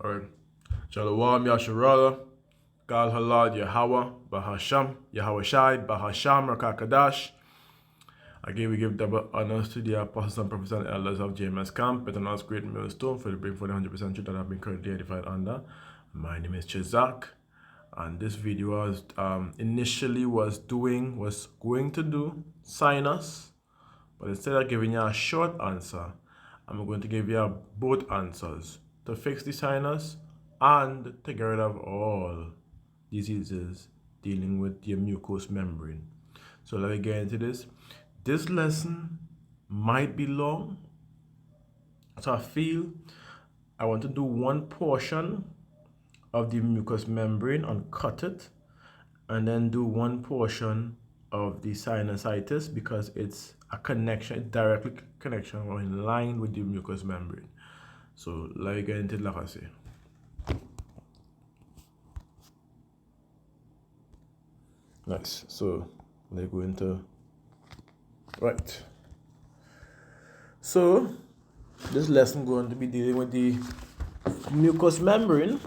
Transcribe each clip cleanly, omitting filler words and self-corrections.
Alright. Shalom Yasharala, Gal Halal Yahweh, Bahasham, Yahweh Shai, Bahasham, Rakakadash. Again, we give double honors to the apostles and prophets and elders of JMS Camp, better known as Great Millstone, for the bring for the 100% truth that have been currently edified under. My name is Chizak, and this video was initially was going to do sinus, but instead of giving you a short answer, I'm going to give you both answers to fix the sinus and to get rid of all diseases dealing with your mucous membrane. So let me get into this. This lesson might be long, so I feel I want to do one portion of the mucous membrane and cut it, and then do one portion of the sinusitis because it's a connection, directly connection or in line with the mucous membrane. So let me get into it like I say. Nice. So let's go into right. So this lesson going to be dealing with the mucous membrane.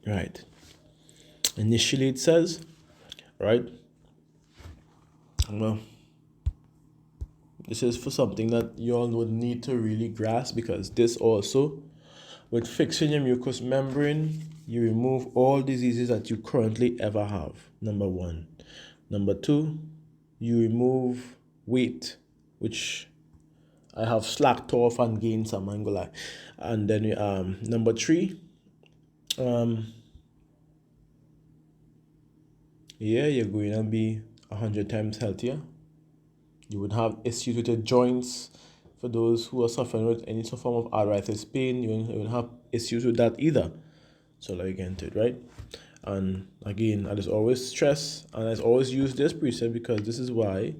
Right. Initially it says, right? Well, this is for something that you all would need to really grasp, because this also, with fixing your mucous membrane, you remove all diseases that you currently ever have. Number one. Number two, you remove weight, which I have slacked off and gained some angular. And then number three, you're going to be 100 times healthier. You would have issues with your joints. For those who are suffering with any form of arthritis pain, you won't have issues with that either. So let me get into it, right? And again, I just always stress, and I always use this precept because this is why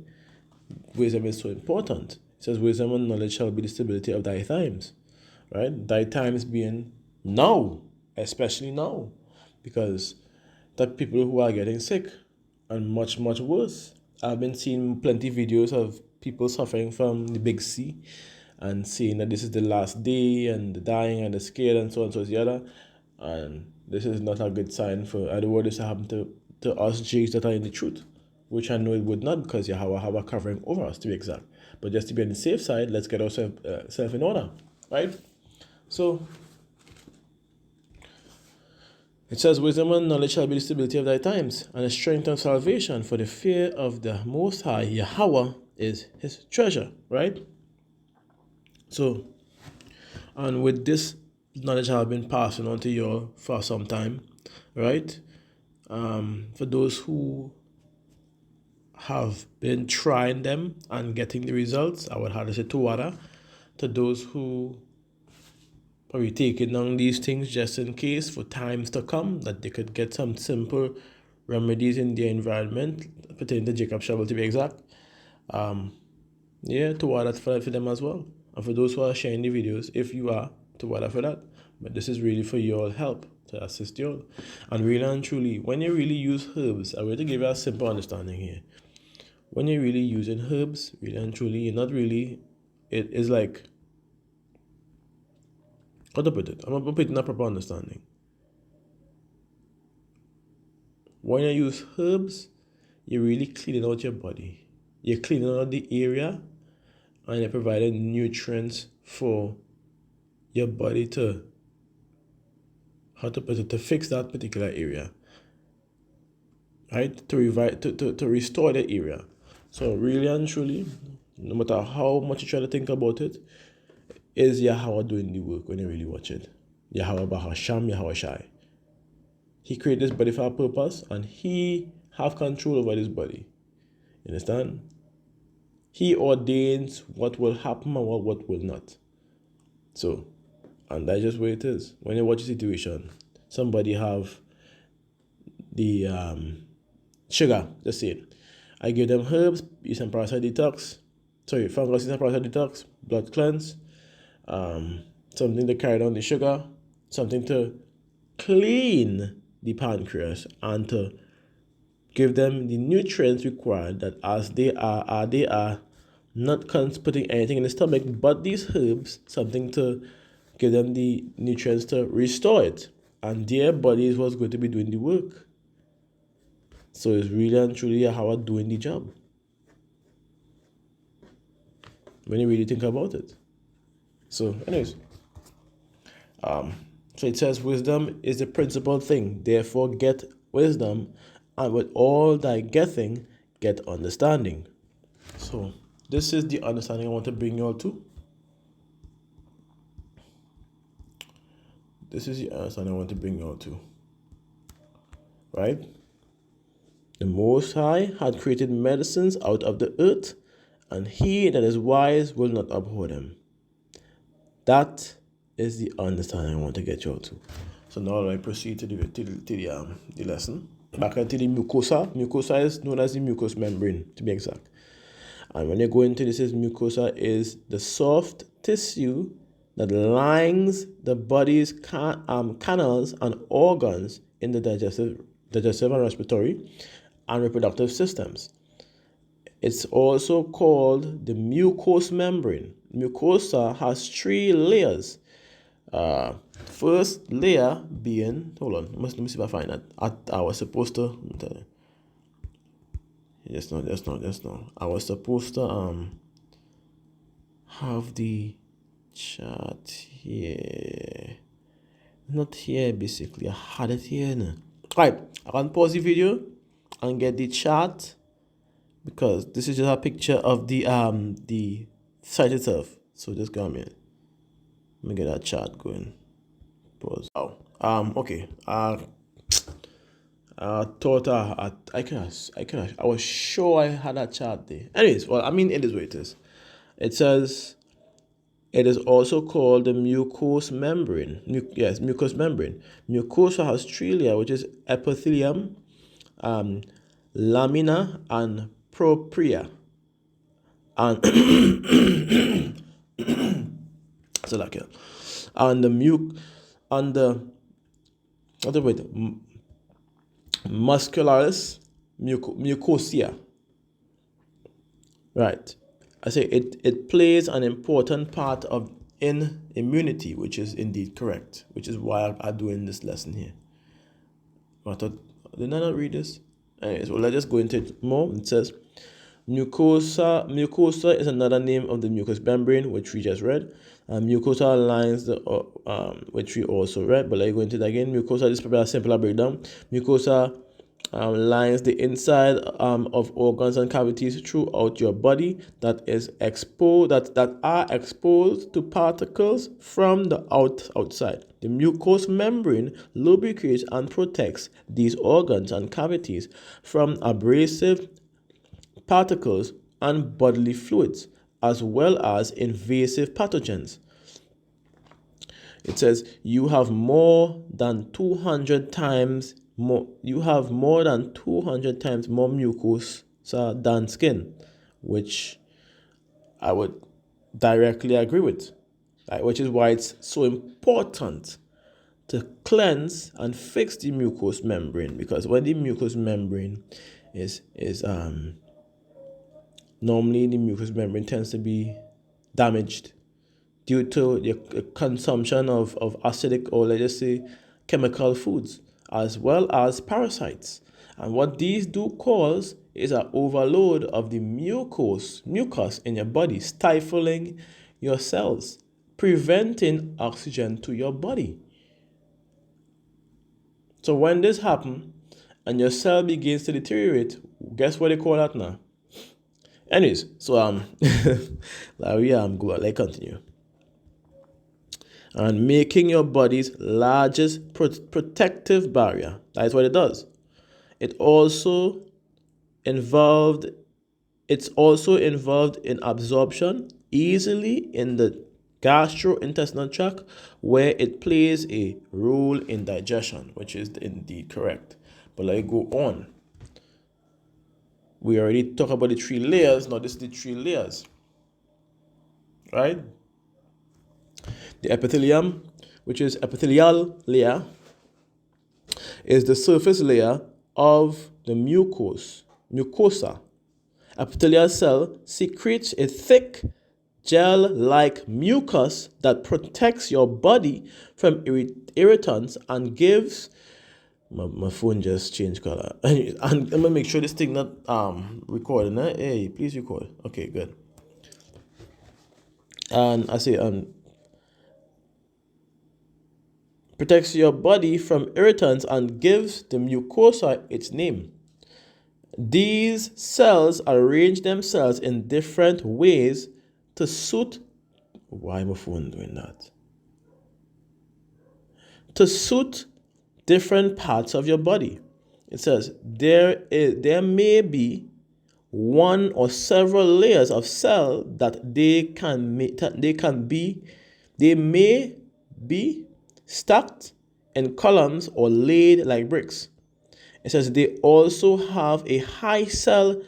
wisdom is so important. It says, wisdom and knowledge shall be the stability of thy times, right? Thy times being now, especially now, because the people who are getting sick and much, much worse. I've been seeing plenty of videos of people suffering from the big C and saying that this is the last day and the dying and the scared and so on and so the other. And this is not a good sign for other words to happen to us Jews that are in the truth, which I know it would not, because Yahweh have a covering over us, to be exact. But just to be on the safe side, let's get ourselves in order, right? So it says, wisdom and knowledge shall be the stability of thy times, and the strength of salvation, for the fear of the Most High, Yahweh, is his treasure, right? So, and with this knowledge I have been passing on to you all for some time, right? For those who have been trying them and getting the results, I would have to say Tuwara. To those who probably taking down these things just in case for times to come, that they could get some simple remedies in their environment pertaining to Jacob shovel, to be exact. To order for them as well. And for those who are sharing the videos, if you are, to order for that. But this is really for your help, to assist you all. And really and truly, when you really use herbs, I'm going to give you a simple understanding here. When you're really using herbs, really and truly, you're not really, it is like, how to put it? I'm going to put it in a proper understanding. When you use herbs, you're really cleaning out your body. You're cleaning out the area, and you're providing nutrients for your body to, to fix that particular area, right? To restore the area. So really and truly, no matter how much you try to think about it, is Yahweh doing the work when you really watch it. Yahweh Bahasham, Yahweh Shai. He created this body for a purpose, and he have control over this body. You understand? He ordains what will happen and what will not. So, and that's just where it is. When you watch a situation, somebody have the sugar, just say it. I give them herbs, use some parasite detox. Fungus, use some parasite detox, blood cleanse, something to carry down the sugar, something to clean the pancreas and to give them the nutrients required, that as they are not putting anything in the stomach but these herbs, something to give them the nutrients to restore it. And their body is what's going to be doing the work. So it's really and truly Yahweh doing the job, when you really think about it. So, anyways, so it says, wisdom is the principal thing. Therefore, get wisdom, and with all thy getting, get understanding. So, this is the understanding I want to bring you all to. This is the understanding I want to bring you all to. Right? The Most High had created medicines out of the earth, and he that is wise will not abhor them. That is the understanding I want to get you all to. So now I proceed to the lesson. Back into the mucosa. Mucosa is known as the mucous membrane, to be exact. And when you go into this, mucosa is the soft tissue that lines the body's canals and organs in the digestive and respiratory and reproductive systems. It's also called the mucous membrane. Mucosa has 3 layers. First layer being, hold on, let me see if I find that. I was supposed to, just no. I was supposed to have the chart here. Not here, basically. I had it here now. Right, I can pause the video and get the chart, because this is just a picture of the site itself. So just come in. Let me get that chart going. Pause. Oh, okay. I thought I was sure I had that chart there. Anyways, well, I mean, it is what it is. It says it is also called the mucous membrane. Mucous membrane. Mucosa has 3 layers, which is epithelium, lamina, and propria. And so like it. And the muscularis mucosia. Right. I say it plays an important part in immunity, which is indeed correct, which is why I'm doing this lesson here. I thought, did I not read this? Anyways, well, let's just go into it more. It says, mucosa is another name of the mucous membrane, which we just read. Mucosa lines the which we also read, but let's go into it again. Mucosa, this is probably a simpler breakdown. Mucosa lines the inside of organs and cavities throughout your body that are exposed to particles from the outside. The mucous membrane lubricates and protects these organs and cavities from abrasive particles and bodily fluids, as well as invasive pathogens. It says you have more than 200 times more mucosa than skin, which I would directly agree with. Right? Which is why it's so important to cleanse and fix the mucous membrane, because when the mucous membrane is normally the mucous membrane tends to be damaged due to the consumption of acidic, or let's just say chemical foods, as well as parasites. And what these do cause is an overload of the mucus in your body, stifling your cells, preventing oxygen to your body. So when this happens and your cell begins to deteriorate, guess what they call that now? Anyways, so let's continue. And making your body's largest protective barrier. That is what it does. It's also involved in absorption easily in the gastrointestinal tract, where it plays a role in digestion, which is indeed correct. But let me go on. We already talked about the 3 layers. Now this is the 3 layers. Right? The epithelium, which is epithelial layer, is the surface layer of the mucosa. epithelial cell secretes a thick gel-like mucus that protects your body from irritants and gives my phone just changed color. And I'm gonna make sure this thing not recording. Hey, please record. Okay, good. And I say protects your body from irritants and gives the mucosa its name. These cells arrange themselves in different ways to suit. Why my phone doing that? To suit different parts of your body. It says there may be one or several layers of cell that they may be stacked in columns or laid like bricks. It says they also have a high cell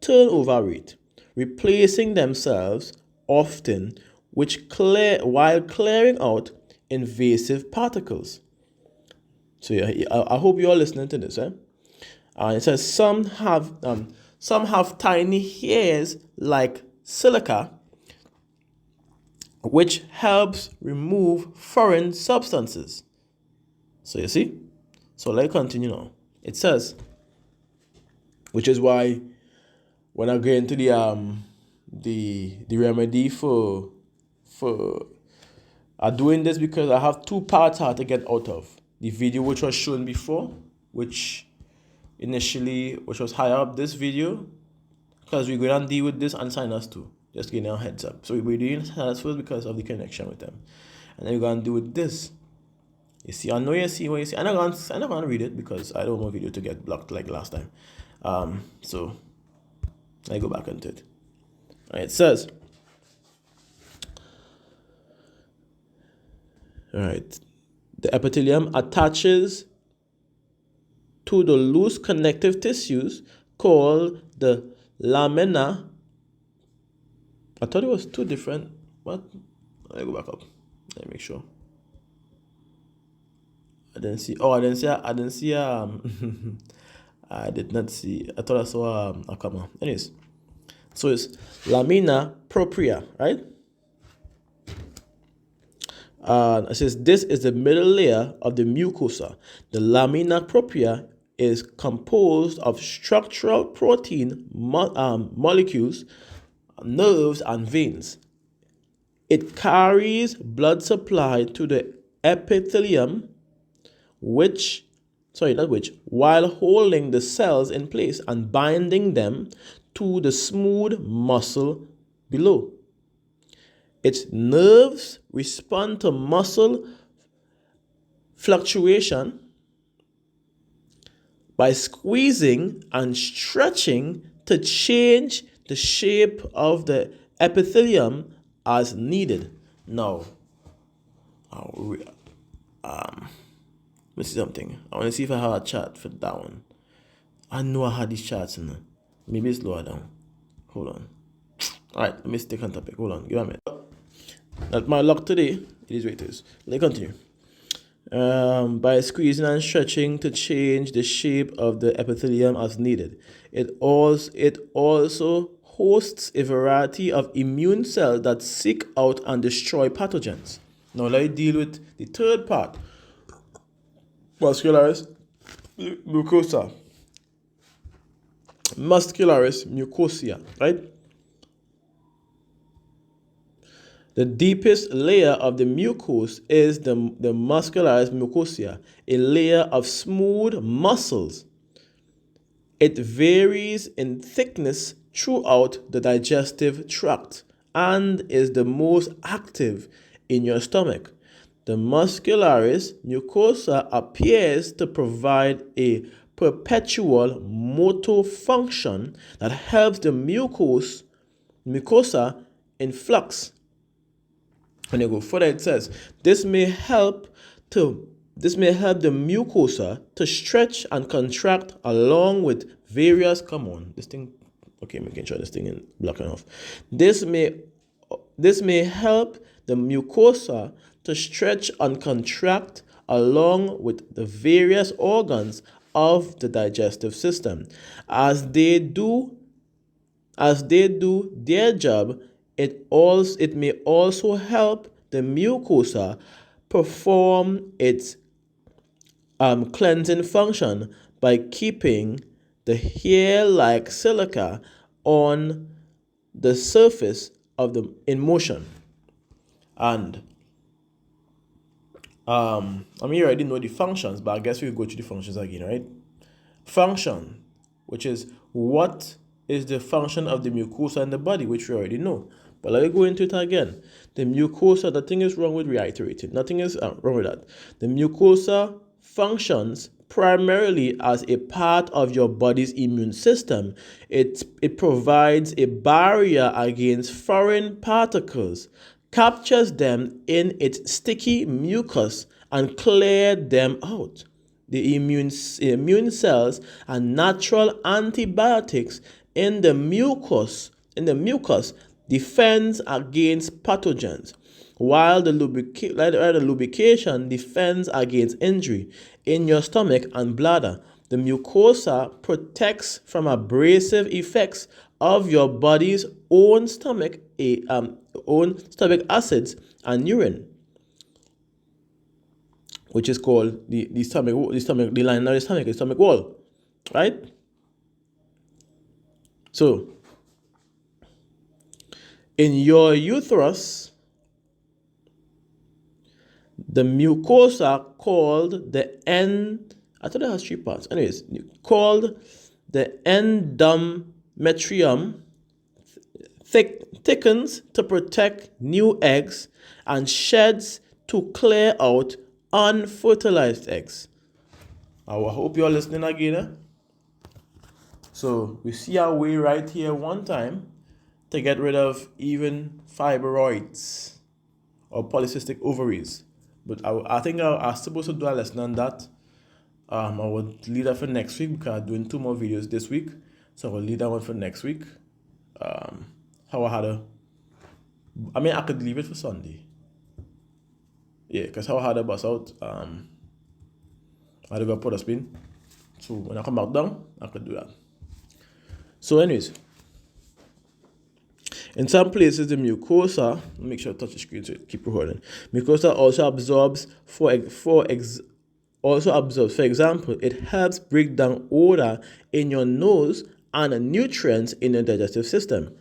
turnover rate, replacing themselves often, while clearing out invasive particles. So yeah, I hope you are listening to this. It says some have tiny hairs like silica, which helps remove foreign substances. So you see. So let's continue now. It says, which is why when I go into the remedy for doing this, because I have two parts I have to get out of. The video which was shown before, which was higher up this video, because we're going to deal with this and sinus too. Just getting a heads up. So we're doing sinus first because of the connection with them. And then we're going to do with this. You see, I know you see what you see. I'm not going to read it because I don't want video to get blocked like last time. So I go back into it. All right, it says, all right, the epithelium attaches to the loose connective tissues called the lamina. I thought it was two different. What? Let me go back up. Let me make sure. I didn't see. I did not see. I thought I saw a comma. Anyways, so it's lamina propria, right? It says this is the middle layer of the mucosa. The lamina propria is composed of structural protein molecules, nerves, and veins. It carries blood supply to the epithelium, while holding the cells in place and binding them to the smooth muscle below. Its nerves respond to muscle fluctuation by squeezing and stretching to change the shape of the epithelium as needed. Now, let me see something. I want to see if I have a chart for that one. I know I had these charts in there. Maybe it's lower down. Hold on. All right, let me stick on topic. Hold on, give me a minute. Not my luck today. It is what it is. Let's continue. By squeezing and stretching to change the shape of the epithelium as needed. It also hosts a variety of immune cells that seek out and destroy pathogens. Now let's deal with the third part. Muscularis mucosa. Muscularis mucosa, right? The deepest layer of the mucus is the muscularis mucosa, a layer of smooth muscles. It varies in thickness throughout the digestive tract and is the most active in your stomach. The muscularis mucosa appears to provide a perpetual motor function that helps the mucosa in flux. When you go further, it says this may help the mucosa to stretch and contract along with various. Come on, this thing. Okay, making sure this thing is black enough. This may help the mucosa to stretch and contract along with the various organs of the digestive system, as they do As they do their job, it may also help the mucosa perform its cleansing function by keeping the hair-like silica on the surface of the in motion. And you already know the functions, but I guess we'll go to the functions again, right? Function, which is what is the function of the mucosa in the body, which we already know. But let me go into it again. The mucosa, nothing is wrong with reiterating. Nothing is wrong with that. The mucosa functions primarily as a part of your body's immune system. It provides a barrier against foreign particles, captures them in its sticky mucus, and clears them out. The immune cells and natural antibiotics in the mucus defends against pathogens, while the lubrication defends against injury in your stomach and bladder. The mucosa protects from abrasive effects of your body's own stomach acids and urine, which is called the lining of the stomach wall, right? So, in your uterus, the mucosa called the I thought it has 3 parts. Anyways, called the endometrium thickens to protect new eggs and sheds to clear out unfertilized eggs. I hope you're listening again. Eh? So we see our way right here one time to get rid of even fibroids or polycystic ovaries. But I think I'm supposed to do a lesson on that. I would leave that for next week because I'm doing 2 more videos this week. So I will leave that one for next week. I could leave it for Sunday. Yeah, because how I had a bus out, I had to go put a spin. So when I come back down, I could do that. So anyways, in some places the mucosa, make sure I touch the screen so it keep recording. Mucosa also absorbs, for example, it helps break down odor in your nose and nutrients in your digestive system.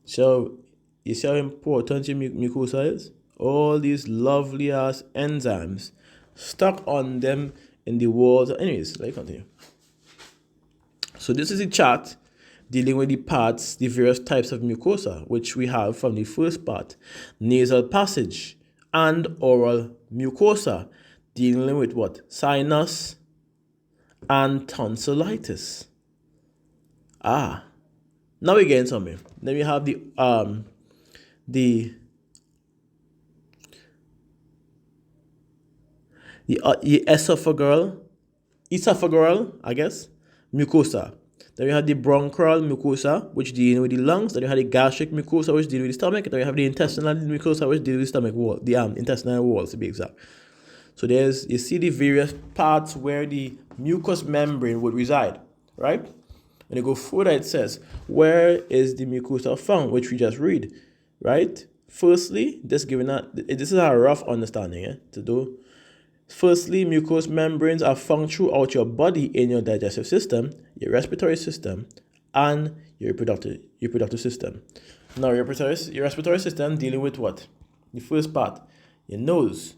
So you see how important your mucosa is? All these lovely ass enzymes stuck on them in the walls. Anyways, let's continue. So this is a chart dealing with the various types of mucosa, which we have from the first part, nasal passage and oral mucosa, dealing with what? Sinus and tonsillitis. Now we're getting somewhere. Then we have the esophageal, I guess, mucosa. Then we have the bronchial mucosa, which deals with the lungs. Then we have the gastric mucosa, which deals with the stomach. Then we have the intestinal mucosa, which deals with the stomach wall, the intestinal walls, to be exact. So you see the various parts where the mucous membrane would reside, right? When you go further, it says, where is the mucosa found, which we just read, right? Firstly, this is a rough understanding to do. Firstly, mucous membranes are found throughout your body in your digestive system, your respiratory system, and your reproductive system. Now, your respiratory system dealing with what? The first part, your nose,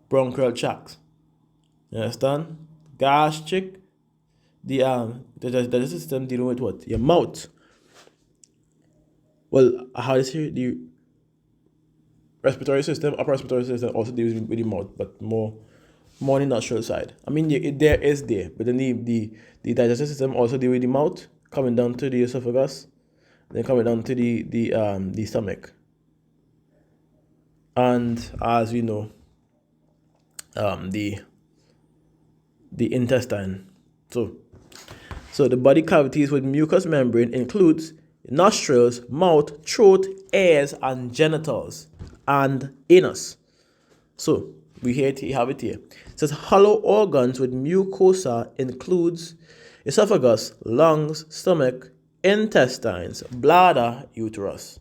bronchial tract. You understand? Gastric, the digestive system dealing with what? Your mouth. Well, how is it? The respiratory system, upper respiratory system also deals with the mouth, but more on the natural side. I mean, there, but then the digestive system also deals with the mouth, coming down to the esophagus, then coming down to the stomach. And as we know, the intestine. So the body cavities with mucous membrane includes nostrils, mouth, throat, ears, and genitals, and anus. So we have it here. It says hollow organs with mucosa includes esophagus, lungs, stomach, intestines, bladder, uterus.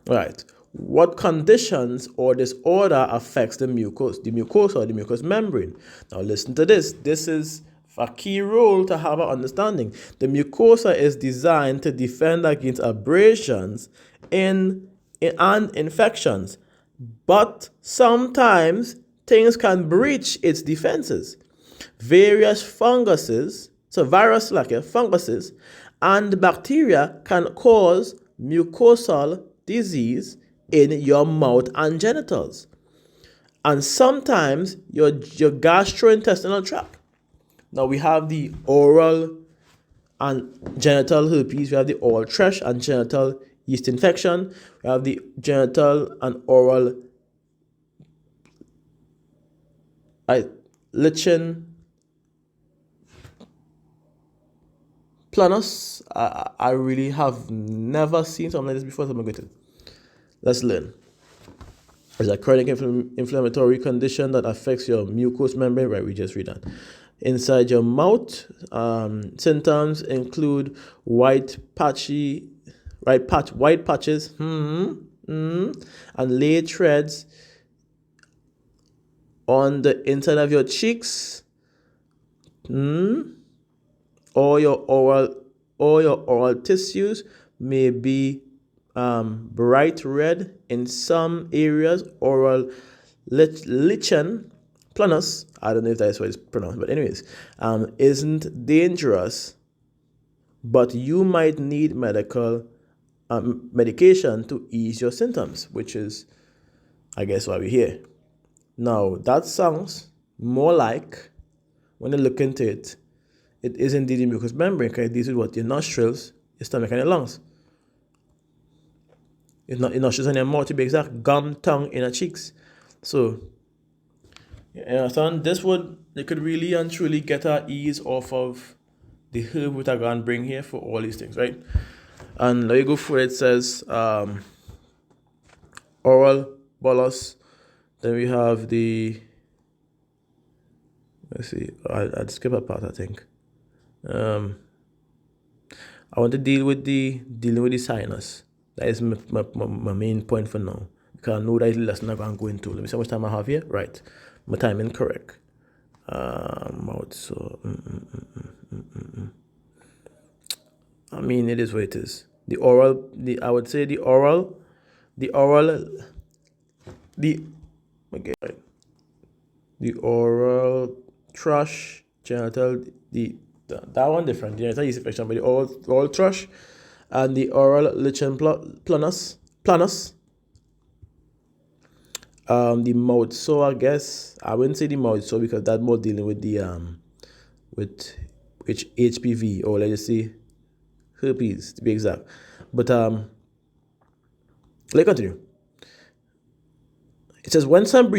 Right. What conditions or disorder affects the mucosa or the mucous membrane? Now listen to this. This is a key role to have an understanding. The mucosa is designed to defend against abrasions and infections, but sometimes things can breach its defenses. Various funguses, funguses, and bacteria can cause mucosal disease in your mouth and genitals, and sometimes your gastrointestinal tract. Now we have the oral and genital herpes, we have the oral thrush and genital yeast infection, we have the genital and oral lichen planus. I really have never seen something like this before, so I'm going to let's learn. It's a chronic inflammatory condition that affects your mucous membrane. Right, we just read that. Inside your mouth, symptoms include white patches, and lay threads on the inside of your cheeks, or your oral tissues may be bright red in some areas. Oral lichen planus, I don't know if that's what it's pronounced, but anyways, isn't dangerous, but you might need medication to ease your symptoms, which is, I guess, why we're here. Now, that sounds more like, when you look into it, it is indeed the mucous membrane, because this is what your nostrils, your stomach, and your lungs. It's not your nostrils and your mouth, to be exact, gum, tongue, inner cheeks. So, you understand? They could really and truly get our ease off of the herb which I'm going to bring here for all these things, right? And there you go for it. It says oral bolus. Then we have the, let's see, I'd skip a part, I think. I want to dealing with the sinus. That is my main point for now, because I know that is the lesson I'm going to go into. Let me see how much time I have here. Right, my time is correct. Mouth. So, I mean, it is what it is. The oral. I would say the oral. Okay. Right. The oral thrush, genital. That one different. Genital yeast infection, but the oral thrush and the oral lichen planus. The mouth sore, I guess I wouldn't say the mouth sore, because that's more dealing with the with HPV, or let's just say herpes to be exact. But let's continue. It says when something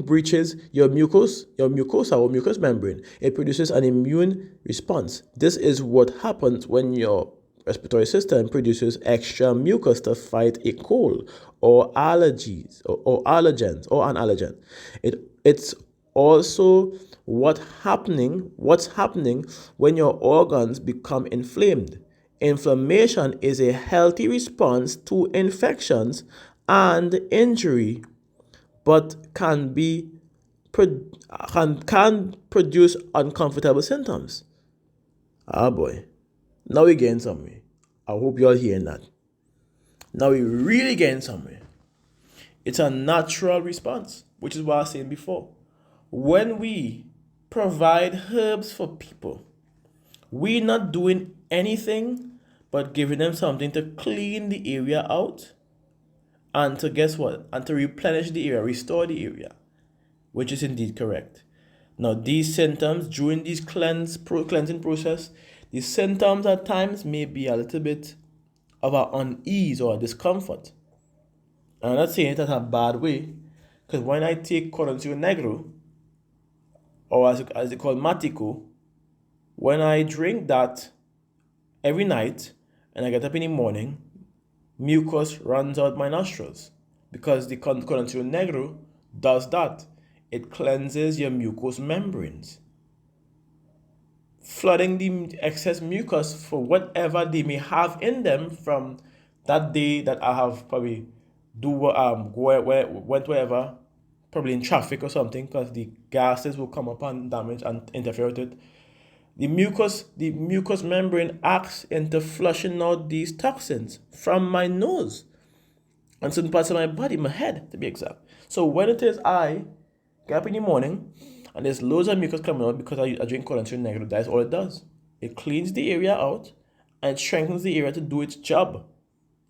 breaches your mucosa or mucous membrane, it produces an immune response. This is what happens when your respiratory system produces extra mucus to fight a cold or allergies or allergens or an allergen. It's also what's happening when your organs become inflamed. Inflammation is a healthy response to infections and injury, but can produce uncomfortable symptoms. Ah boy. Now we're getting somewhere. I hope you're hearing that. Now we're really getting somewhere. It's a natural response, which is what I was saying before. When we provide herbs for people, we're not doing anything but giving them something to clean the area out, and to guess what? And to replenish the area, restore the area, which is indeed correct. Now, these symptoms during this cleansing process, the symptoms at times may be a little bit of an unease or a discomfort. And I'm not saying it in a bad way, because when I take Coroncio Negro, or as they call Matico, when I drink that every night and I get up in the morning, mucus runs out my nostrils, because the Coroncio Negro does that. It cleanses your mucous membranes. flooding the excess mucus for whatever they may have in them from that day that I have probably went wherever, probably in traffic or something, because the gases will come up and damage and interfere with it. The mucous membrane acts into flushing out these toxins from my nose and certain parts of my body, my head to be exact. So when it is I get up in the morning and there's loads of mucus coming out because I drink cholesterol negative, that's all it does. It cleans the area out and it strengthens the area to do its job.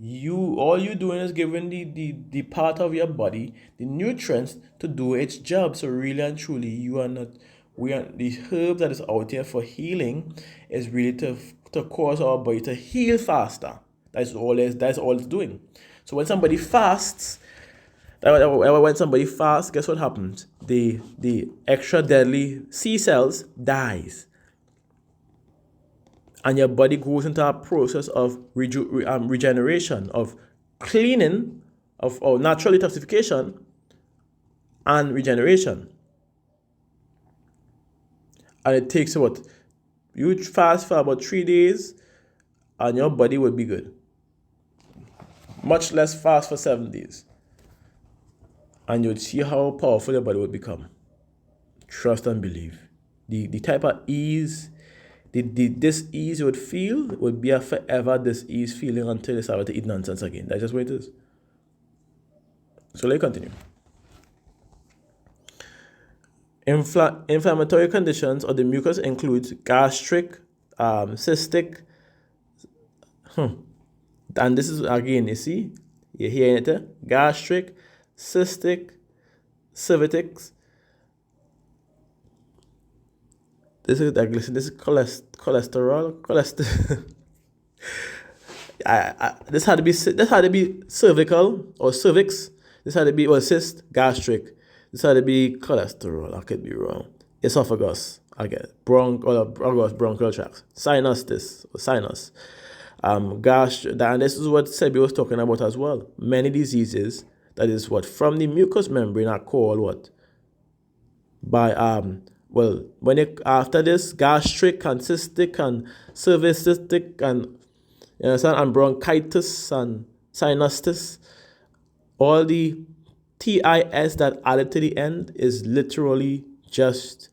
All you're doing is giving the part of your body the nutrients to do its job. So really and truly, the herb that is out here for healing is really to cause our body to heal faster. That's all it's doing. So when somebody fasts, guess what happens? The extra deadly C cells dies. And your body goes into a process of regeneration, of cleaning, or natural detoxification and regeneration. And it takes what? You fast for about 3 days and your body will be good. Much less fast for 7 days. And you'll see how powerful your body will become. Trust and believe. The type of ease, the dis-ease you would feel would be a forever dis-ease feeling until you start to eat nonsense again. That's just what it is. So let's continue. Inflammatory conditions of the mucus includes gastric, cystic, and this is again, you see, you're hearing it, gastric, cystic, cervix. This is cholesterol. This had to be cervical or cervix. This had to be cyst, gastric. This had to be cholesterol. I could be wrong. Esophagus. I get it. Bronchial tract. Sinus. And this is what Sebi was talking about as well. Many diseases that is what from the mucous membrane are called what? By after this gastric and cystic and cervicystic and and bronchitis and sinusitis, all the TIS that added to the end is literally just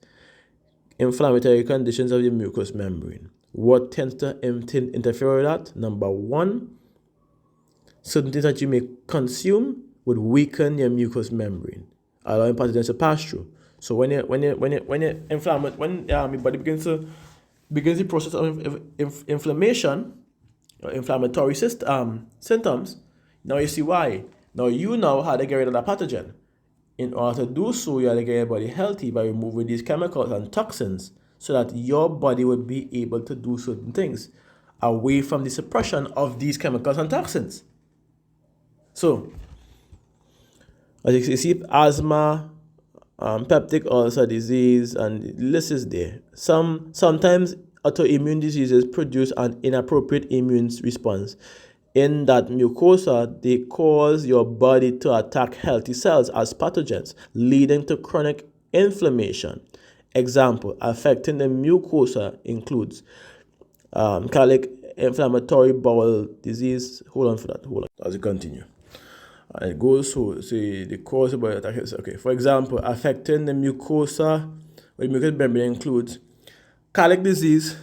inflammatory conditions of the mucous membrane. What tends to interfere with that? Number one, certain things that you may consume would weaken your mucous membrane, allowing pathogens to pass through. So when your body begins the process of inflammation or inflammatory symptoms, now you see why. Now you know how to get rid of that pathogen. In order to do so, you have to get your body healthy by removing these chemicals and toxins so that your body will be able to do certain things away from the suppression of these chemicals and toxins. So, as you see, asthma, peptic ulcer disease, and the list is there. Sometimes autoimmune diseases produce an inappropriate immune response. In that mucosa, they cause your body to attack healthy cells as pathogens, leading to chronic inflammation. Example, affecting the mucosa includes chronic inflammatory bowel disease. Hold on. As we continue. And it goes to say the cause of body attack. Okay, for example, affecting the mucosa, the mucous membrane includes colic disease,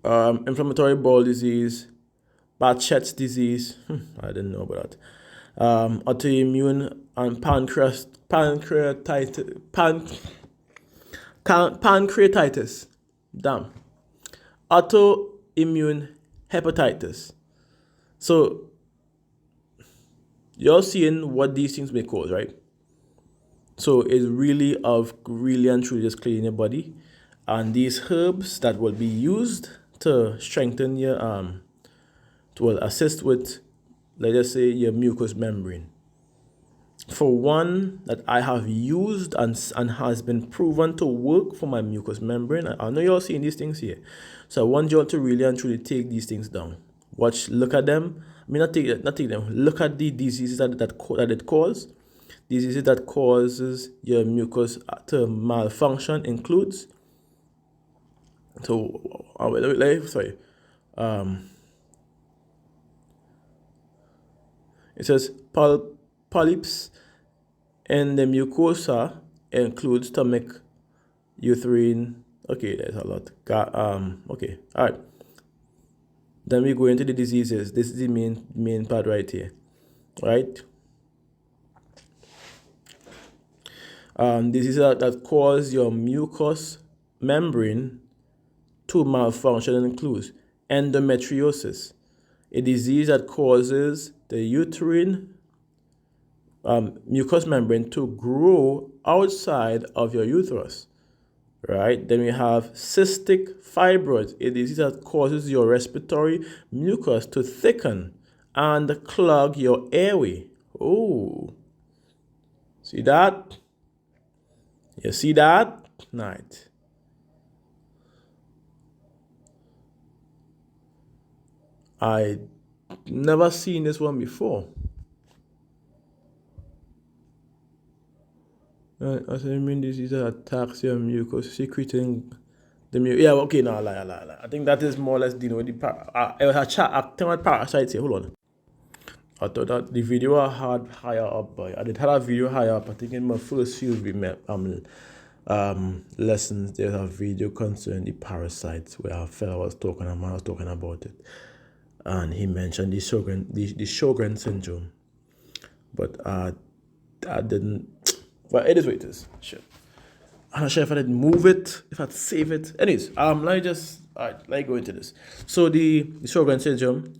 inflammatory bowel disease, Barchett's disease. I didn't know about that. Autoimmune and pancreatitis. Damn. Autoimmune hepatitis. So you're seeing what these things may cause, right? So it's really and truly just cleaning your body, and these herbs that will be used to strengthen your will assist with, let's just say, your mucous membrane. For one that I have used and has been proven to work for my mucous membrane, I know you're seeing these things here. So I want you all to really and truly take these things down. Look at them. I mean, not take them. Look at the diseases that it caused, diseases that causes your mucus to malfunction includes. So, it says polyps in the mucosa include stomach, uterine. Okay, there's a lot. Okay, all right. Then we go into the diseases. This is the main part right here, right? Diseases that cause your mucous membrane to malfunction includes endometriosis, a disease that causes the uterine mucous membrane to grow outside of your uterus, right? Then we have cystic fibroids, a disease that causes your respiratory mucus to thicken and clog your airway. Oh, see that? You see that? Right. I never seen this one before. I mean, this is an ataxia mucus secreting the mucus. Yeah, okay, no, lie. I think that is more or less dealing with the it was a chat. I think what parasites here. Hold on. I thought that the video I had higher up, but I did have a video higher up. I think in my first few lessons, there's a video concerning the parasites where a fellow was talking, a man was talking about it, and he mentioned the Sjogren syndrome, but I didn't. Well, it is what it is. Shit. I'm not sure if I did move it, if I'd save it. Anyways, let me just go into this. So the Sjogren syndrome,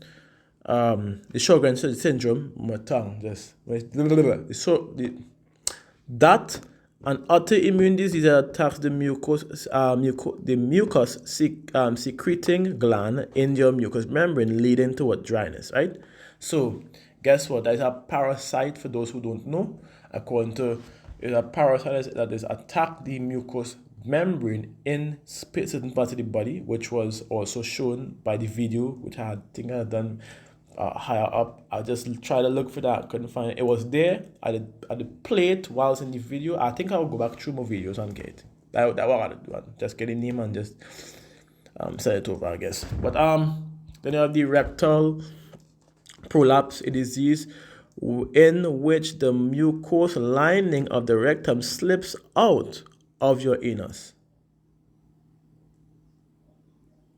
my tongue just that an autoimmune disease that attacks the mucus secreting gland in your mucous membrane, leading to what? Dryness, right? So guess what? That is a parasite. For those who don't know, according to is a parasite that is attack the mucous membrane in certain parts of the body, which was also shown by the video, which I think I had done higher up. I just tried to look for that, couldn't find it. It was there. I did play it while it's in the video. I think I'll go back through my videos and get it. That what I do. I'll just get the name and just set it over, I guess. But then you have the rectal prolapse, a disease in which the mucous lining of the rectum slips out of your anus.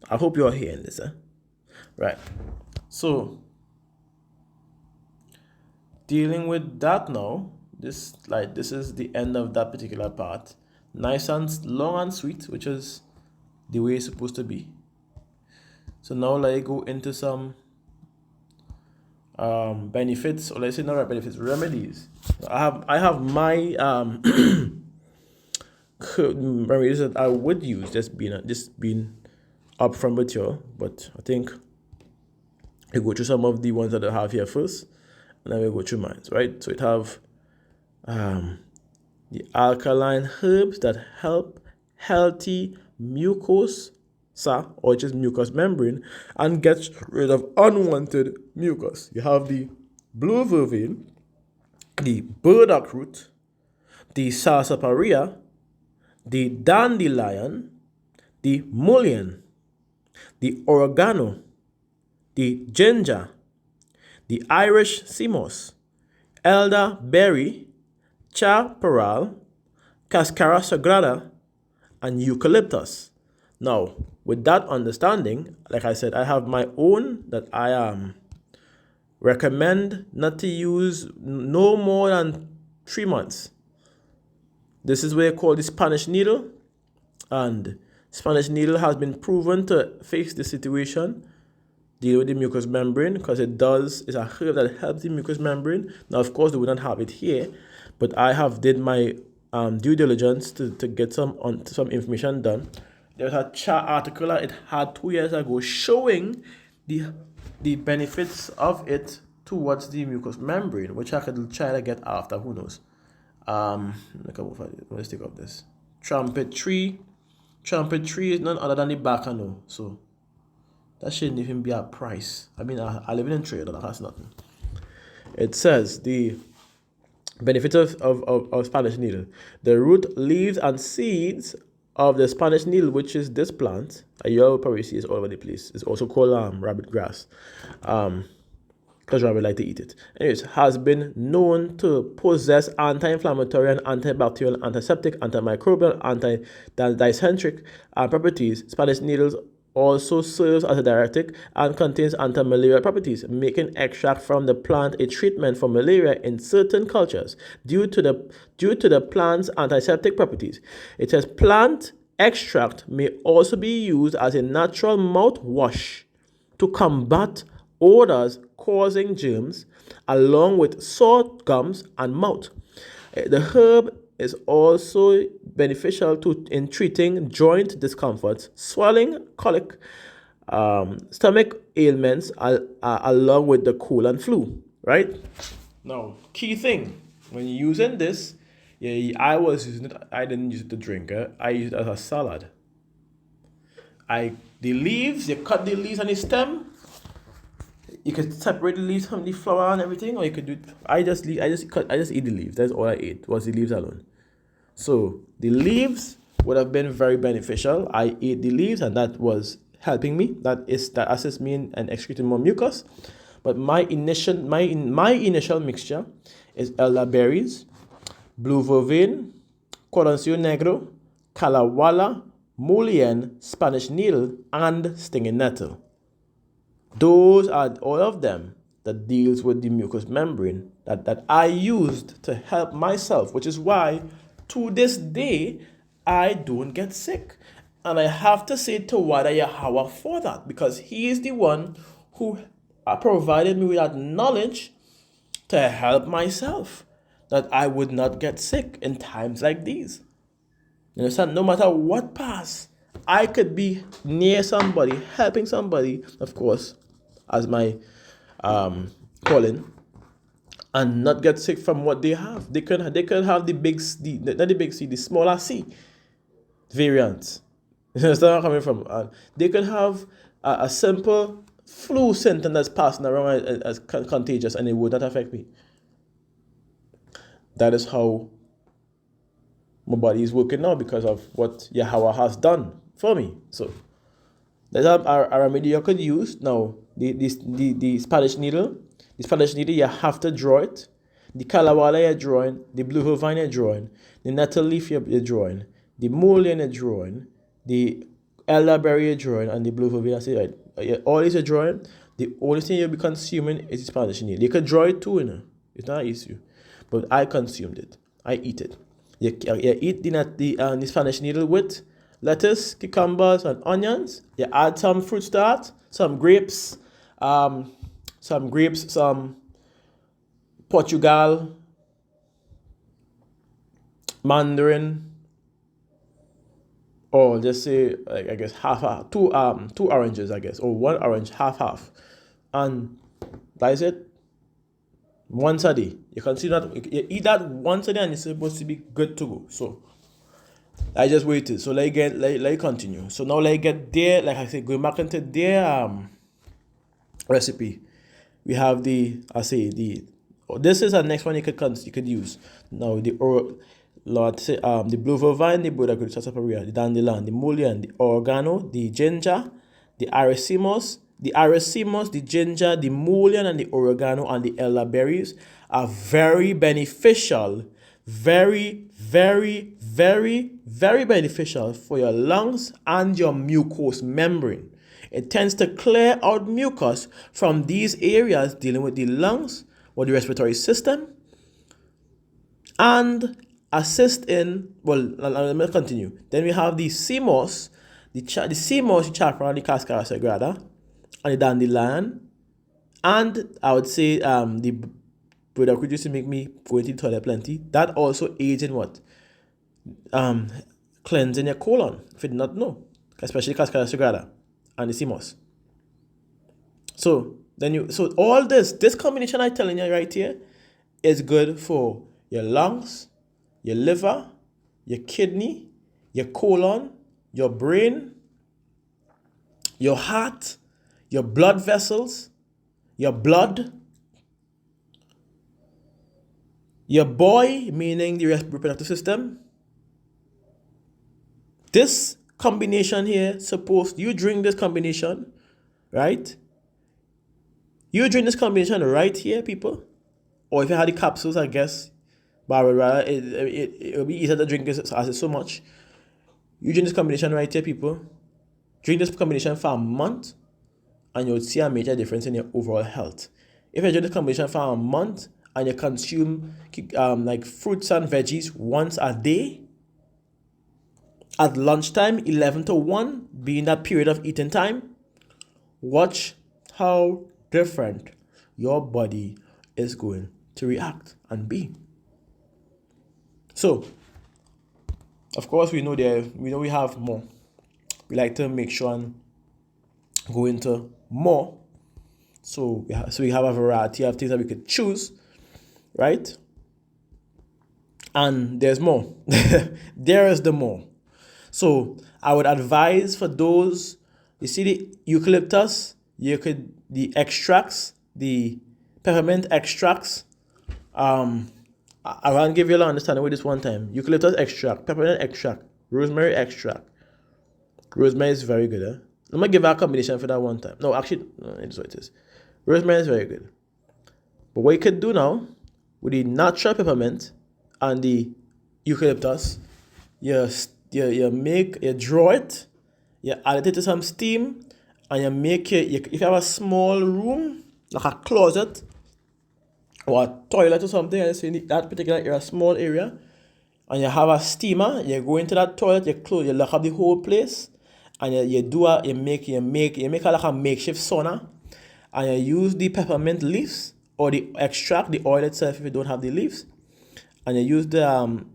I hope you're hearing this, Right. So, dealing with that now, this is the end of that particular part. Nice and long and sweet, which is the way it's supposed to be. So now let's go into some benefits, or let's say not benefits, remedies. I have my remedies that I would use, just being upfront with you, but I think I go through some of the ones that I have here first, and then we go through mine, right? So it have the alkaline herbs that help healthy mucosa, or just mucous membrane, and gets rid of unwanted mucus. You have the blue vervain, the burdock root, the sarsaparilla, the dandelion, the mullein, the oregano, the ginger, the Irish sea moss, elderberry, chaparral, cascara sagrada, and eucalyptus. Now, with that understanding, like I said, I have my own that I recommend not to use no more than 3 months. This is what they call the Spanish needle, and Spanish needle has been proven to fix the situation, deal with the mucous membrane, because it's a herb that helps the mucous membrane. Now, of course, they would not have it here, but I did my due diligence to get some information done. There's a chat article it had 2 years ago showing the benefits of it towards the mucous membrane, which I could try to get after. Who knows? Let's take up this trumpet tree. Trumpet tree is none other than the bacano, so that shouldn't even be a price. I mean, I live in trade, that's nothing. It says the Benefits of Spanish needle. The root, leaves, and seeds of the Spanish needle, which is this plant, you'll probably see it's all over the place. It's also called rabbit grass. Because rabbit like to eat it. Anyways, has been known to possess anti-inflammatory and antibacterial, antiseptic, antimicrobial, anti-dysenteric properties. Spanish needles also serves as a diuretic and contains anti-malarial properties, making extract from the plant a treatment for malaria in certain cultures due to the plant's antiseptic properties. It says plant extract may also be used as a natural mouthwash to combat odors causing germs, along with sore gums and mouth. The herb is also beneficial in treating joint discomforts, swelling, colic, stomach ailments, along with the cold and flu. Right? Now, key thing when you're using this, I was using it. I didn't use it to drink. I used it as a salad. The leaves, you cut the leaves and the stem. You could separate the leaves from the flower and everything, or you could do. I just eat the leaves. That's all I ate was the leaves alone. So the leaves would have been very beneficial. I ate the leaves, and that was helping me. That assists me in excreting more mucus. But my initial mixture is elderberries, blue vervain, cordoncio negro, calawala, mullein, Spanish needle, and stinging nettle. Those are all of them that deals with the mucous membrane that I used to help myself, which is why to this day I don't get sick. And I have to say to Wada Yahweh for that, because he is the one who provided me with that knowledge to help myself, that I would not get sick in times like these. You understand? No matter what pass, I could be near somebody, helping somebody, of course, as my calling, and not get sick from what they have. They could have the smaller C variant. You understand where I'm coming from? They could have a simple flu symptom that's passing around as contagious, and it would not affect me. That is how my body is working now, because of what Yahweh has done for me. So there's a remedy you could use. Now, the Spanish needle, you have to draw it. The calawala you're drawing, the blue vervain you're drawing, the nettle leaf you're drawing, the mullein you're drawing, the elderberry you're drawing, and the blue vervain. I say, right, all these you're drawing. The only thing you'll be consuming is the Spanish needle. You could draw it too, It's not an issue. But I consumed it. I eat it. You eat the Spanish needle with lettuce, cucumbers, and onions. You add some fruit starch, some grapes, some Portugal, mandarin, or just say, I guess two oranges, I guess, or one orange, half, and that is it. Once a day. You can see that you eat that once a day, and it's supposed to be good to go. So I just waited. So let continue. So now let get there. Like I said, going back into their recipe. We have this is the next one you could use. Now the blue vervain, the Buddha sarsaparilla, the dandelion, the mullein, the oregano, the ginger, the racemos, the ginger, the mullein, and the oregano, and the elderberries are very beneficial, very, very, very, very beneficial for your lungs and your mucous membrane. It tends to clear out mucus from these areas dealing with the lungs or the respiratory system, and assist in, let me continue. Then we have the CMOS, the chapra, the cascara sagrada, and the dandelion, and I would say the product which used to make me go into the toilet plenty. That also aids in what? Cleansing your colon, if you did not know, especially cascara sagrada and the CMOS. So all this combination I'm telling you right here is good for your lungs, your liver, your kidney, your colon, your brain, your heart, your blood vessels, your blood, Your boy, meaning the reproductive system. This combination here, suppose you drink this combination, right? You drink this combination right here, people. Or if you had the capsules, I guess, but I would rather it would be easier to drink this as it's so much. You drink this combination right here, people. Drink this combination for a month, and you'll see a major difference in your overall health. If you drink this combination for a month and you consume like fruits and veggies once a day, at lunchtime, 11 to 1 being that period of eating time, watch how different your body is going to react and be. So, of course, we know we have more. We like to make sure and go into more. So we have a variety of things that we could choose, right? And there's more. There is the more. So I would advise for those, you see the eucalyptus, the extracts, the peppermint extracts. I want to give you an understanding with this one time. Eucalyptus extract, peppermint extract, rosemary extract. Rosemary is very good. Let me give a combination for that one time. No, actually, it's what it is. Rosemary is very good. But what you could do now, with the natural peppermint and the eucalyptus, you draw it, you add it to some steam, and you make it, if you have a small room, like a closet, or a toilet or something, and in that particular area, small area, and you have a steamer, you go into that toilet, you lock up the whole place, and you make like a makeshift sauna, and you use the peppermint leaves, or the extract, the oil itself if you don't have the leaves, and you use the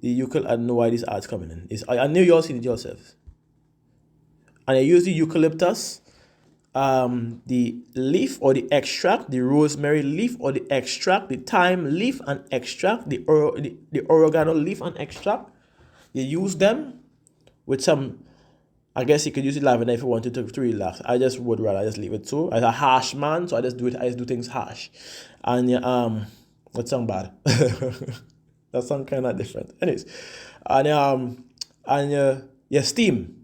eucalyptus. I don't know why these ads coming in. I knew you all seen it yourself. And I use the eucalyptus, the leaf or the extract, the rosemary leaf or the extract, the thyme leaf and extract, the oregano leaf and extract. You use them with some. I guess you could use it lavender if you wanted to relax. I just would rather just leave it so. As a harsh man, so I just do things harsh. And that sound bad. That sound kind of different. Anyways, and you steam.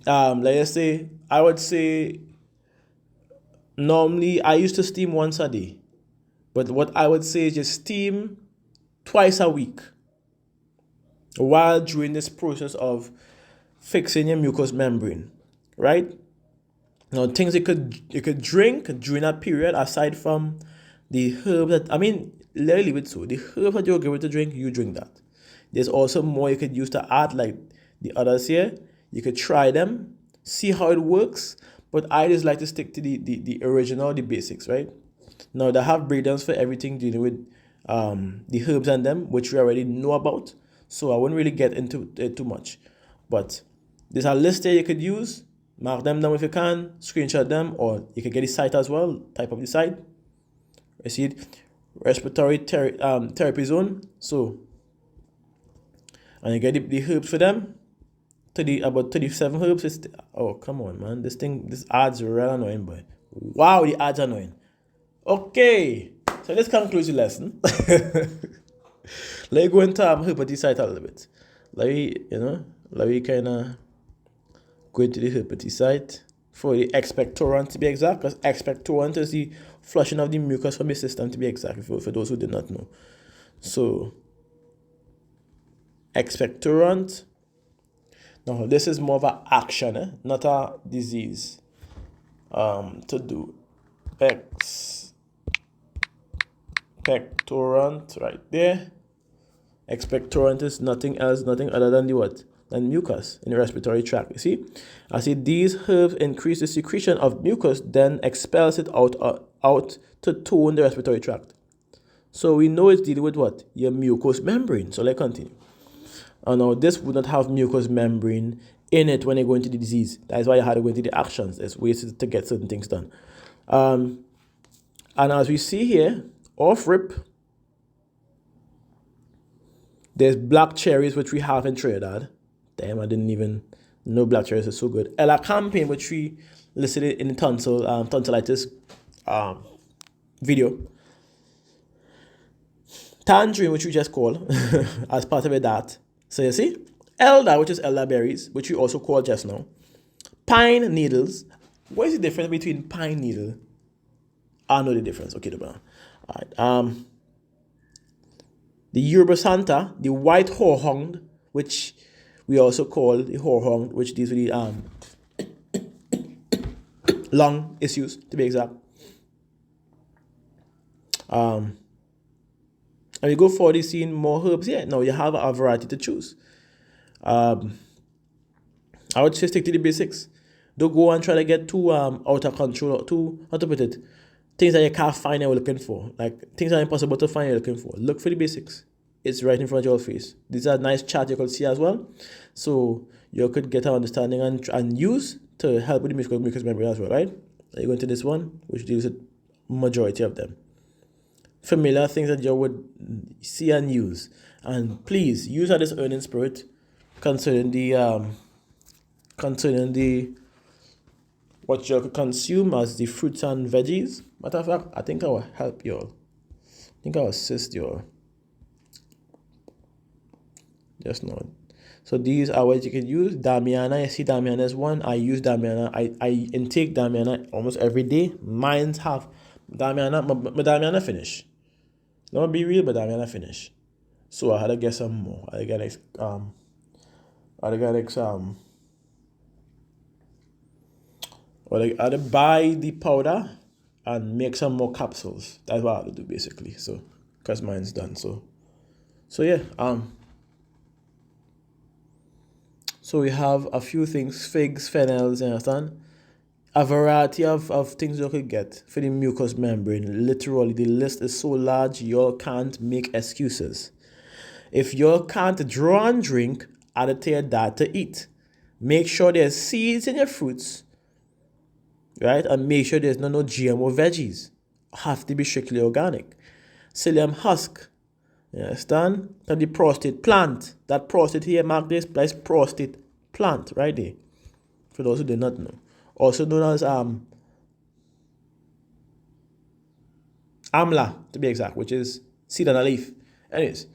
Let's say I would say normally I used to steam once a day, but what I would say is just steam twice a week. While during this process of fixing your mucous membrane, right? Now, things you could drink during that period, aside from the herbs literally with so the herbs that you're given to drink, you drink that. There's also more you could use to add, like the others here. You could try them, see how it works, but I just like to stick to the original, the basics, right? Now, they have breakdowns for everything dealing with the herbs and them, which we already know about. So I wouldn't really get into it too much. But there's a list there you could use. Mark them down if you can. Screenshot them. Or you can get the site as well. Type up the site. I see it. Respiratory therapy zone. So, and you get the herbs for them. About 37 herbs. Oh, come on, man. This ads are real annoying, boy. Wow, the ads are annoying. Okay. So this concludes the lesson. Let me go into herpety site a little bit. Let me kind of go into the herpety site for the expectorant to be exact, because expectorant is the flushing of the mucus from the system to be exact, for those who did not know. So, expectorant. Now, this is more of an action, not a disease. To do expectorant right there. Expectorant is nothing other than than mucus in the respiratory tract. You see? I see these herbs increase the secretion of mucus, then expels it out to tone the respiratory tract. So we know it's dealing with what? Your mucous membrane. So let's continue. And now this would not have mucous membrane in it when you go into the disease. That is why you had to go into the actions. There's ways to get certain things done. And as we see here, off rip, there's black cherries, which we have in Trinidad. Damn, I didn't even know black cherries are so good. Ella campaign, which we listed in the tonsillitis video. Tangerine, which we just call as part of that. So you see, elder, which is elderberries, which we also call just now. Pine needles. What is the difference between pine needle? I know the difference. Okay, all right. The Yoruba Santa, the white horehound, which we also call the horehound, which deals with the lung issues, to be exact. And we go forward, seeing more herbs here. Now you have a variety to choose. I would say stick to the basics. Don't go and try to get too out of control, or too, how to put it, things that you can't find you're looking for. Like things that are impossible to find you're looking for. Look for the basics. It's right in front of your face. These are nice charts you could see as well. So you could get an understanding and use to help with the mucous memory as well, right? You go into this one, which deals with majority of them. Familiar things that you would see and use. And please use this earning spirit concerning the what you could consume as the fruits and veggies. Matter of fact, I think I will help you all. I think I will assist you all. Just know it. So these are what you can use. Damiana, you see Damiana is one. I use Damiana. I intake Damiana almost every day. Mine's have Damiana, my Damiana finish. Don't be real, but Damiana finish. So I had to get some more. I had to buy the powder and make some more capsules. That's what I have to do basically. So, cause mine's done. So yeah. So we have a few things: figs, fennels, you understand? A variety of things you could get for the mucous membrane. Literally, the list is so large, you can't make excuses. If you can't draw and drink, add it to your diet to eat. Make sure there's seeds in your fruits, right? And make sure there's no GMO veggies. Have to be strictly organic. Psyllium husk, you understand? And the prostate plant. That prostate here, mark this, that's prostate plant right there. For those who do not know. Also known as amla, to be exact, which is seed and a leaf. Anyways,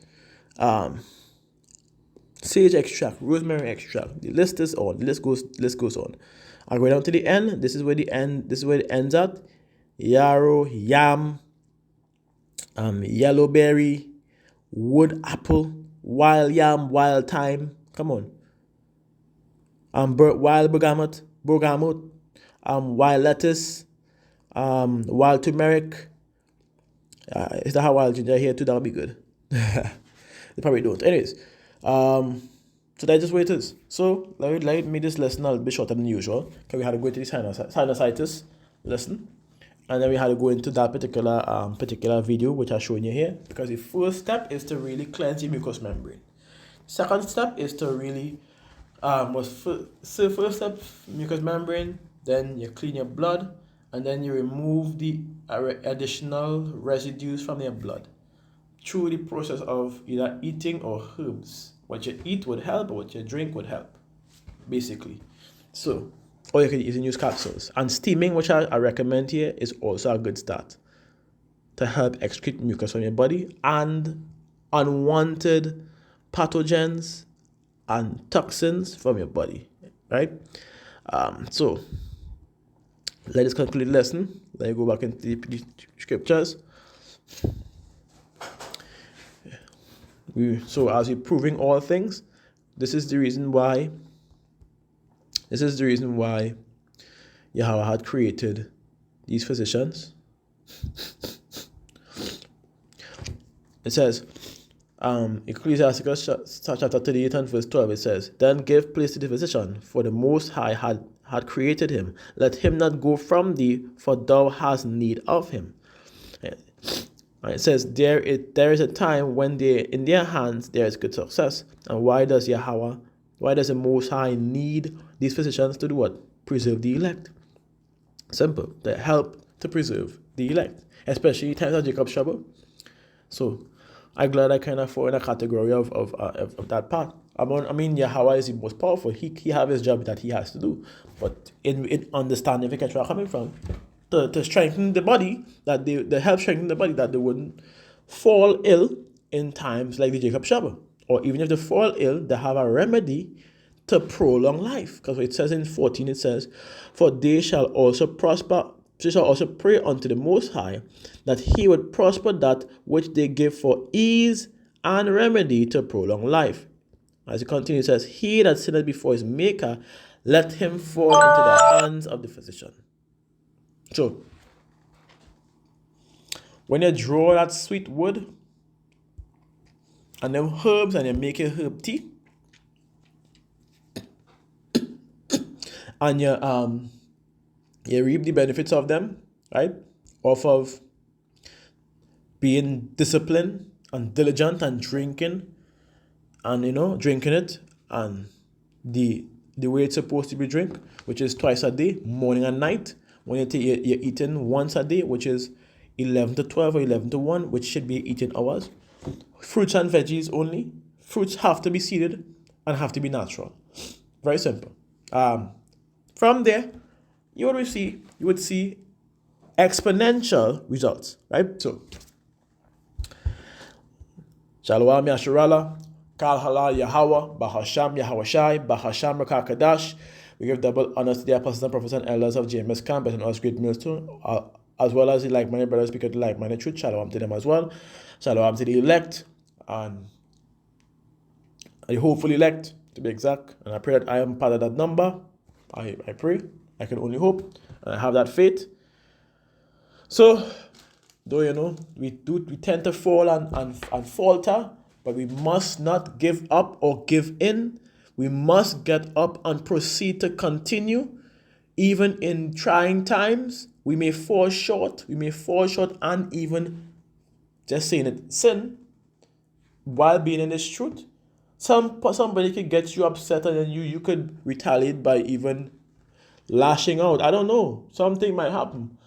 sage extract, rosemary extract. The list is on. The list goes on. I go down to the end. This is where the it ends at. Yarrow, yam, yellowberry, wood apple, wild yam, wild thyme. Come on. Wild bergamot, wild lettuce, wild turmeric. Is that how wild ginger here too? That'll be good. They probably don't. Anyways, so that's just what it is. So let me make this lesson a little bit shorter than usual. Because we had to go into the sinusitis lesson. And then we had to go into that particular video which I'm showing you here. Because the first step is to really cleanse your mucous membrane. Second step is to really first step, mucous membrane, then you clean your blood, and then you remove the additional residues from your blood through the process of either eating or herbs. What you eat would help, or what you drink would help, basically. So, or you can use capsules. And steaming, which I recommend here, is also a good start to help excrete mucus from your body and unwanted pathogens and toxins from your body, right? So let us conclude the lesson. Let me go back into the scriptures. So as we're proving all things, this is the reason why Yahweh had created these physicians. It says, Ecclesiasticus chapter 38 and verse 12, it says, "Then give place to the physician, for the Most High had created him. Let him not go from thee, for thou hast need of him." And it says, there is a time when in their hands there is good success. And why does the Most High need these physicians to do what? Preserve the elect. Simple. They help to preserve the elect, especially in times of Jacob's trouble. So I'm glad I kind of fall in a category of that part. I mean, Yahweh is the most powerful. He have his job that he has to do. But in understanding, if you catch where I'm coming from, to strengthen the body, that they help strengthen the body, that they wouldn't fall ill in times like the Jacob Shabbat. Or even if they fall ill, they have a remedy to prolong life. Because it says in 14, it says, for they shall also prosper, they shall also pray unto the Most High, that he would prosper that which they give for ease and remedy to prolong life. As it continues, it says, he that sinneth before his maker, let him fall into the hands of the physician. So, when you draw that sweet wood and them herbs and you make a herb tea, and you reap the benefits of them, right? Off of being disciplined and diligent and drinking, and drinking it and the way it's supposed to be drink, which is twice a day, morning and night. When you're eating once a day, which is 11 to 12 or 11 to 1, which should be 18 hours. Fruits and veggies only. Fruits have to be seeded and have to be natural. Very simple. From there, you would see exponential results, right? So, Shalom Yasharala, Kal Halal Yahweh, Bahasham Yahawashai, Bahasham Rakakadash. We give double honors to the apostles and prophets and elders of GMS Campus and us great millstone, as well as the like-minded brothers speak of the like-minded truth. Shalom to them as well. Shalom to the elect and the hopefully elect, to be exact. And I pray that I am part of that number. I pray. I can only hope. And I have that faith. So, though we tend to fall and falter, but we must not give up or give in. We must get up and proceed to continue. Even in trying times, we may fall short. We may fall short and even, just saying it, sin while being in this truth. Somebody could get you upset and then you could retaliate by even lashing out. I don't know. Something might happen.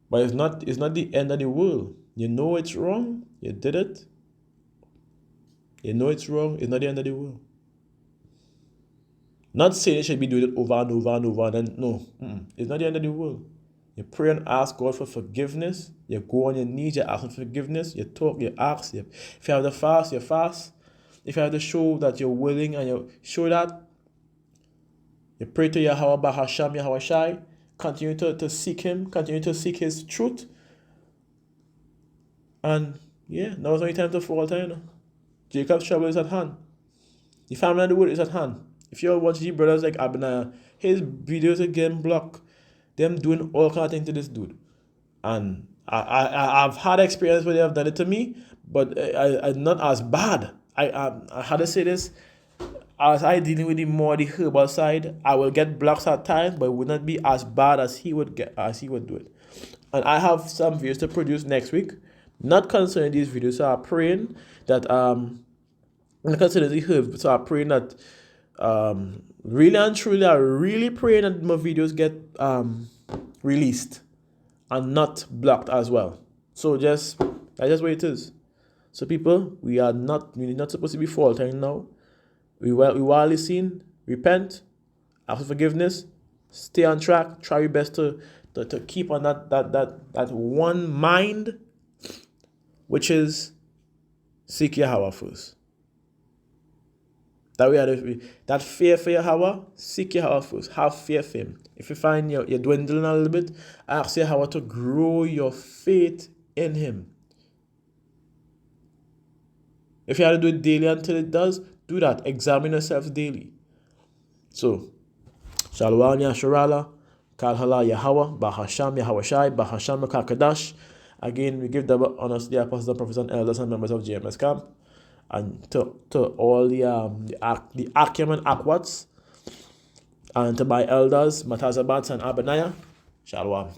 But it's not the end of the world. You know it's wrong. You did it. You know it's wrong. It's not the end of the world. Not saying you should be doing it over and over and over. And then, no. It's not the end of the world. You pray and ask God for forgiveness. You go on your knees. You ask for forgiveness. You talk. You ask. If you have to fast, you fast. If you have to show that you're willing and you show that, you pray to Yahweh Bahasham Yahweh Shai. Continue to seek him. Continue to seek his truth. And now is not the time to falter. Jacob's trouble is at hand. The family of the word is at hand. If you watch the brothers like Abner, his videos are getting blocked. Them doing all kind of things to this dude. And I've had experience where they have done it to me, but I'm not as bad. I had to say this. As I dealing with the herbal side, I will get blocks at times, but it would not be as bad as he would do it. And I have some videos to produce next week, not concerning these videos. So I'm praying that not concerning the herbs. So I'm praying that really and truly, I'm really praying that my videos get released and not blocked as well. So that's just what it is. So people, we're not supposed to be faltering now. We wildly sin, repent, ask for forgiveness, stay on track, try your best to keep on that one mind, which is seek Yahweh first. That fear for Yahweh, seek Yahweh first. Have fear for him. If you find you're dwindling a little bit, ask Yahweh to grow your faith in him. If you have to do it daily until it does, do that. Examine yourself daily. So, Shalom Yasharala, Kal Halal Yahweh, Bahasham Yahawashai, Bahasham Kakadash. Again, we give double honors to the apostles and prophets and elders and members of GMS Camp. And to all the Akim and Akwats. And to my elders, Matazabats and Abaniah. Shalom.